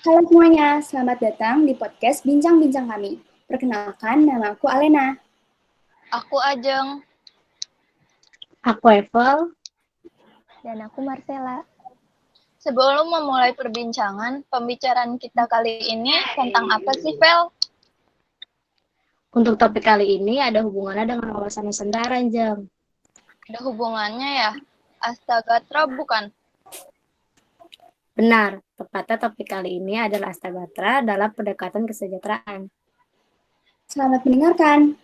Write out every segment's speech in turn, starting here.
Halo semuanya, selamat datang di podcast Bincang-Bincang kami. Perkenalkan, nama aku Alena. Aku Ajeng. Aku Evel. Dan aku Marcella. Sebelum memulai perbincangan, pembicaraan kita kali ini tentang apa sih, Vel? Untuk topik kali ini ada hubungannya dengan wawasan Nusantara, Jeng. Ada hubungannya ya? Astagatra bukan? Benar, tepatnya topik kali ini adalah Astagatra dalam pendekatan kesejahteraan. Selamat mendengarkan.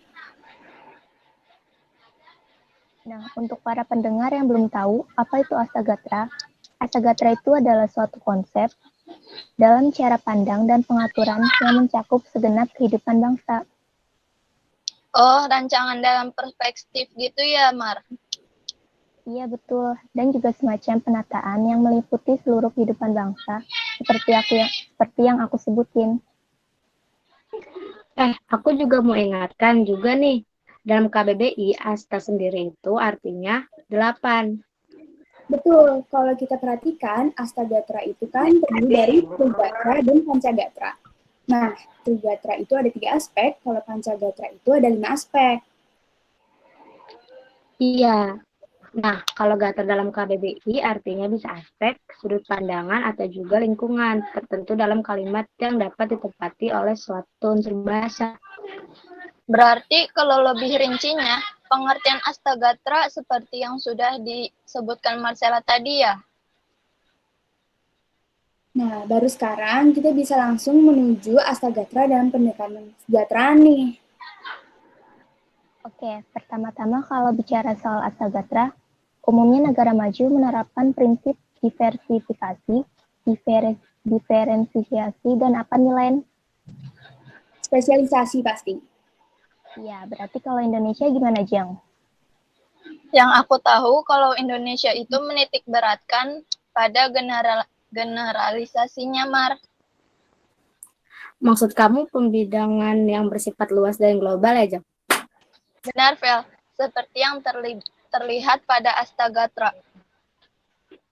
Nah, untuk para pendengar yang belum tahu apa itu Astagatra, Astagatra itu adalah suatu konsep dalam cara pandang dan pengaturan yang mencakup segenap kehidupan bangsa. Oh, rancangan dalam perspektif gitu ya, Mar? Iya, betul. Dan juga semacam penataan yang meliputi seluruh kehidupan bangsa, seperti yang aku sebutin. Aku juga mau ingatkan juga nih, dalam KBBI, Asta sendiri itu artinya 8. Betul, kalau kita perhatikan, Astagatra itu kan terdiri dari Trigatra dan Pancagatra. Nah, Trigatra itu ada 3 aspek, kalau Pancagatra itu ada 5 aspek. Iya. Nah, kalau gatra dalam KBBI artinya bisa aspek, sudut pandangan, atau juga lingkungan tertentu dalam kalimat yang dapat ditempati oleh suatu unsur bahasa. Berarti kalau lebih rincinya, pengertian Astagatra seperti yang sudah disebutkan Marcella tadi ya? Nah, baru sekarang kita bisa langsung menuju Astagatra dalam pendekatan kesejahteraan nih. Oke, pertama-tama kalau bicara soal Astagatra, umumnya negara maju menerapkan prinsip diversifikasi, diferensiasi, dan apa nilai? Spesialisasi pasti. Ya, berarti kalau Indonesia gimana, Jeng? Yang aku tahu kalau Indonesia itu menitik beratkan pada generalisasinya, Mar. Maksud kamu pembidangan yang bersifat luas dan global ya, Jeng? Benar, Vel. Seperti yang terlihat pada Astagatra.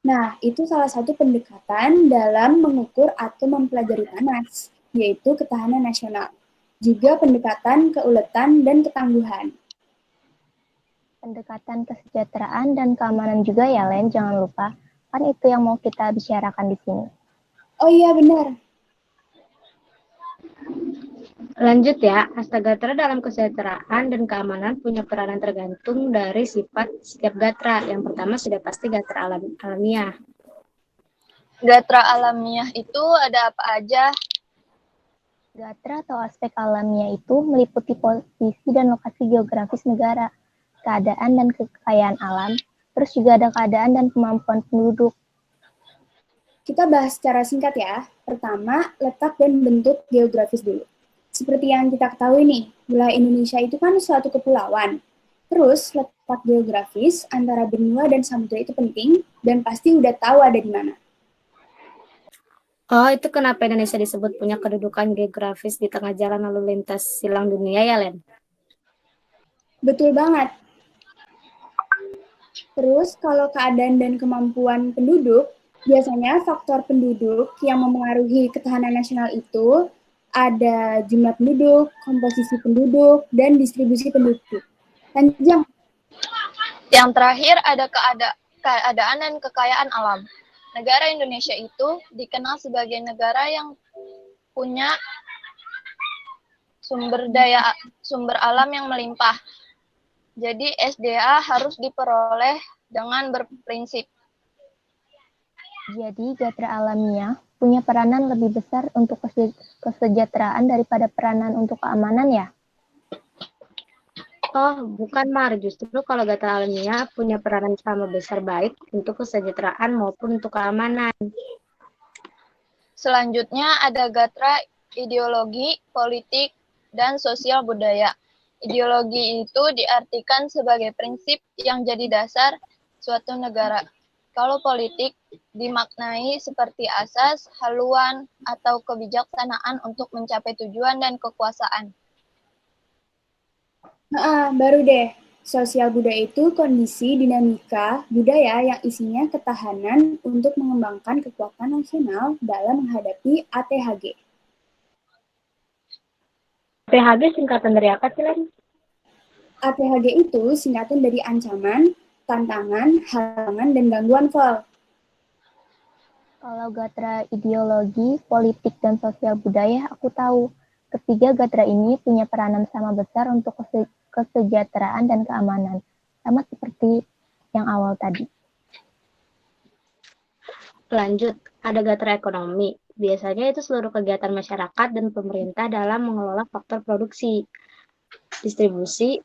Nah, itu salah satu pendekatan dalam mengukur atau mempelajari panas, yaitu ketahanan nasional. Juga pendekatan keuletan dan ketangguhan. Pendekatan kesejahteraan dan keamanan juga ya, Len, jangan lupa. Kan itu yang mau kita bicarakan di sini. Oh iya, benar. Lanjut ya, Astagatra dalam kesejahteraan dan keamanan punya peranan tergantung dari sifat setiap gatra. Yang pertama sudah pasti gatra alamiah. Gatra alamiah itu ada apa aja? Gatra atau aspek alamiah itu meliputi posisi dan lokasi geografis negara, keadaan dan kekayaan alam, terus juga ada keadaan dan kemampuan penduduk. Kita bahas secara singkat ya. Pertama, letak dan bentuk geografis dulu. Seperti yang kita ketahui nih, wilayah Indonesia itu kan suatu kepulauan. Terus, letak geografis antara benua dan samudra itu penting, dan pasti udah tahu ada di mana. Oh, itu kenapa Indonesia disebut punya kedudukan geografis di tengah jalan lalu lintas silang dunia ya, Len? Betul banget. Terus, kalau keadaan dan kemampuan penduduk, biasanya faktor penduduk yang memengaruhi ketahanan nasional itu ada jumlah penduduk, komposisi penduduk, dan distribusi penduduk. Lanjut. Yang terakhir ada keadaan dan kekayaan alam. Negara Indonesia itu dikenal sebagai negara yang punya sumber alam yang melimpah. Jadi SDA harus diperoleh dengan berprinsip. Jadi gatra alamiah punya peranan lebih besar untuk kesejahteraan daripada peranan untuk keamanan ya? Oh, bukan Mar. Justru kalau gatra alamiah punya peranan sama besar baik untuk kesejahteraan maupun untuk keamanan. Selanjutnya ada gatra ideologi, politik, dan sosial budaya. Ideologi itu diartikan sebagai prinsip yang jadi dasar suatu negara. Kalau politik dimaknai seperti asas, haluan, atau kebijaksanaan untuk mencapai tujuan dan kekuasaan. Nah, baru deh. Sosial budaya itu kondisi dinamika budaya yang isinya ketahanan untuk mengembangkan kekuatan nasional dalam menghadapi ATHG. ATHG singkatan dari apa sih, Len? ATHG itu singkatan dari ancaman, tantangan, halangan, dan gangguan, Vol. Kalau gatra ideologi, politik, dan sosial budaya, aku tahu. Ketiga gatra ini punya peranan sama besar untuk kesejahteraan dan keamanan, sama seperti yang awal tadi. Lanjut, ada gatra ekonomi. Biasanya itu seluruh kegiatan masyarakat dan pemerintah dalam mengelola faktor produksi, distribusi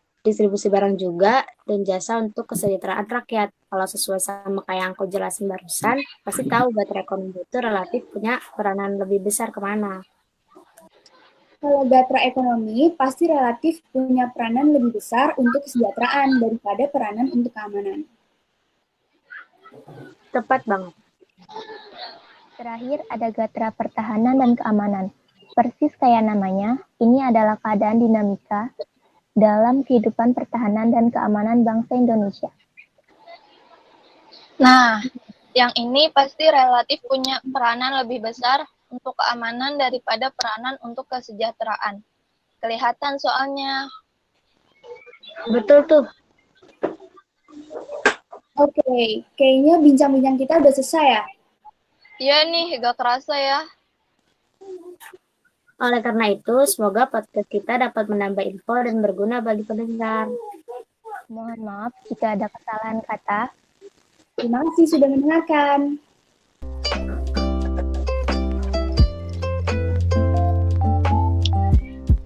barang juga, dan jasa untuk kesejahteraan rakyat. Kalau sesuai sama kayak yang aku jelasin barusan, pasti tahu gatra ekonomi itu relatif punya peranan lebih besar kemana. Kalau gatra ekonomi pasti relatif punya peranan lebih besar untuk kesejahteraan daripada peranan untuk keamanan. Tepat banget. Terakhir ada gatra pertahanan dan keamanan. Persis kayak namanya, ini adalah keadaan dinamika dalam kehidupan pertahanan dan keamanan bangsa Indonesia. Nah, yang ini pasti relatif punya peranan lebih besar untuk keamanan daripada peranan untuk kesejahteraan. Kelihatan soalnya. Betul tuh. Oke, kayaknya bincang-bincang kita udah selesai ya? Iya nih, gak kerasa ya. Oleh karena itu, semoga podcast kita dapat menambah info dan berguna bagi pendengar. Mohon maaf jika ada kesalahan kata. Terima kasih sudah mendengarkan.